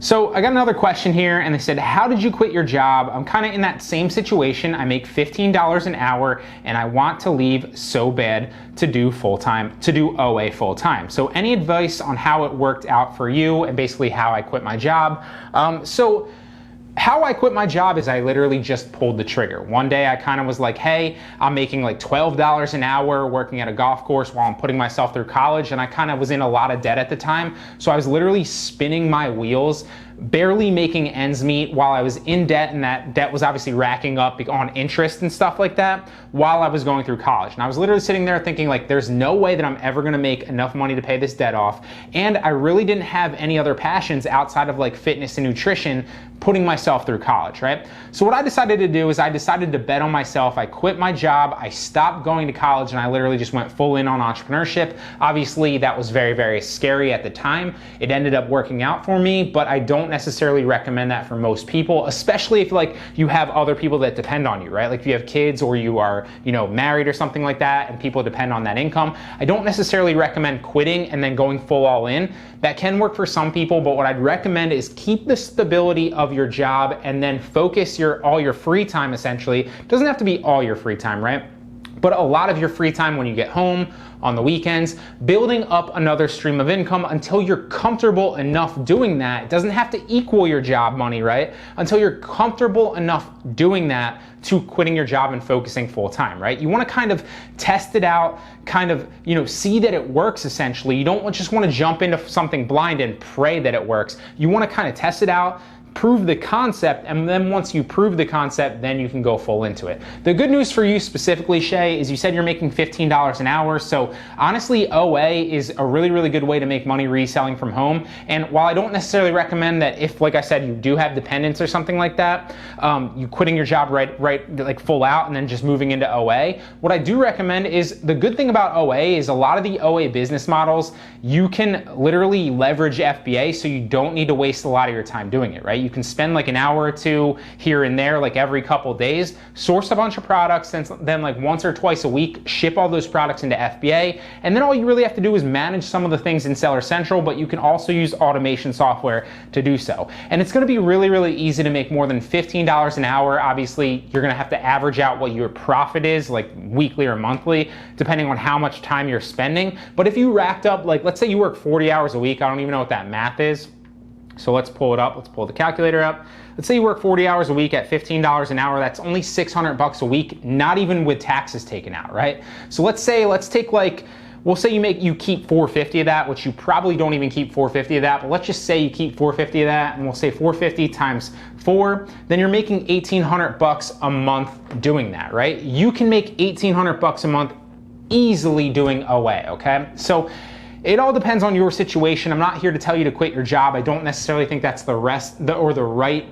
So I got another question here and they said, how did you quit your job? I'm kind of in that same situation. I make $15 an hour and I want to leave so bad to do OA full-time. So any advice on how it worked out for you and basically how I quit my job? How I quit my job is I literally just pulled the trigger. One day I kind of was like, hey, I'm making like $12 an hour working at a golf course while I'm putting myself through college, and I kind of was in a lot of debt at the time. So I was literally spinning my wheels, barely making ends meet while I was in debt, and that debt was obviously racking up on interest and stuff like that while I was going through college. And I was literally sitting there thinking like, there's no way that I'm ever gonna make enough money to pay this debt off. And I really didn't have any other passions outside of like fitness and nutrition putting myself through college, right? So what I decided to do is I decided to bet on myself. I quit my job, I stopped going to college, and I literally just went full in on entrepreneurship. Obviously that was very, very scary at the time. It ended up working out for me, but I don't necessarily recommend that for most people, especially if like you have other people that depend on you, right? Like if you have kids or you are, married or something like that and people depend on that income. I don't necessarily recommend quitting and then going full all in. That can work for some people, but what I'd recommend is keep the stability of your job and then focus all your free time essentially. It doesn't have to be all your free time, right? But a lot of your free time when you get home, on the weekends, building up another stream of income until you're comfortable enough doing that. It doesn't have to equal your job money, right? Until you're comfortable enough doing that to quitting your job and focusing full time, right? You wanna kind of test it out, kind of, see that it works essentially. You don't just wanna jump into something blind and pray that it works. You wanna kind of test it out, prove the concept, and then once you prove the concept, then you can go full into it. The good news for you specifically, Shay, is you said you're making $15 an hour, so honestly, OA is a really, really good way to make money reselling from home. And while I don't necessarily recommend that if, like I said, you do have dependents or something like that, you quitting your job right like full out and then just moving into OA, what I do recommend is the good thing about OA is a lot of the OA business models, you can literally leverage FBA, so you don't need to waste a lot of your time doing it, right? You can spend like an hour or two here and there, like every couple days, source a bunch of products, and then like once or twice a week, ship all those products into FBA. And then all you really have to do is manage some of the things in Seller Central, but you can also use automation software to do so. And it's gonna be really, really easy to make more than $15 an hour. Obviously, you're gonna have to average out what your profit is, like weekly or monthly, depending on how much time you're spending. But if you racked up, like let's say you work 40 hours a week, I don't even know what that math is. So let's pull it up, let's pull the calculator up. Let's say you work 40 hours a week at $15 an hour, that's only $600 a week, not even with taxes taken out, right? So we'll say you keep $450 of that, which you probably don't even keep $450 of that, but let's just say you keep $450 of that, and we'll say $450 times 4, then you're making $1,800 a month doing that, right? You can make $1,800 a month easily doing OA, okay? So it all depends on your situation. I'm not here to tell you to quit your job. I don't necessarily think that's the right,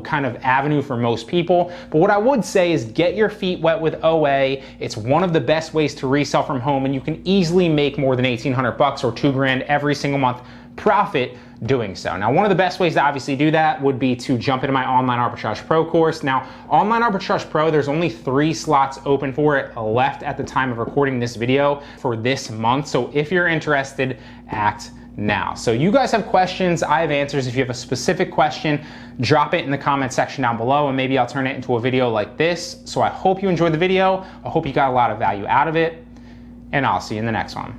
kind of avenue for most people. But what I would say is get your feet wet with OA. It's one of the best ways to resell from home, and you can easily make more than $1,800 or $2,000 every single month profit doing so. Now, one of the best ways to obviously do that would be to jump into my Online Arbitrage Pro course. Now, Online Arbitrage Pro, there's only 3 slots open for it left at the time of recording this video for this month. So if you're interested, act now. So you guys have questions, I have answers. If you have a specific question, drop it in the comment section down below and maybe I'll turn it into a video like this. So I hope you enjoyed the video. I hope you got a lot of value out of it, and I'll see you in the next one.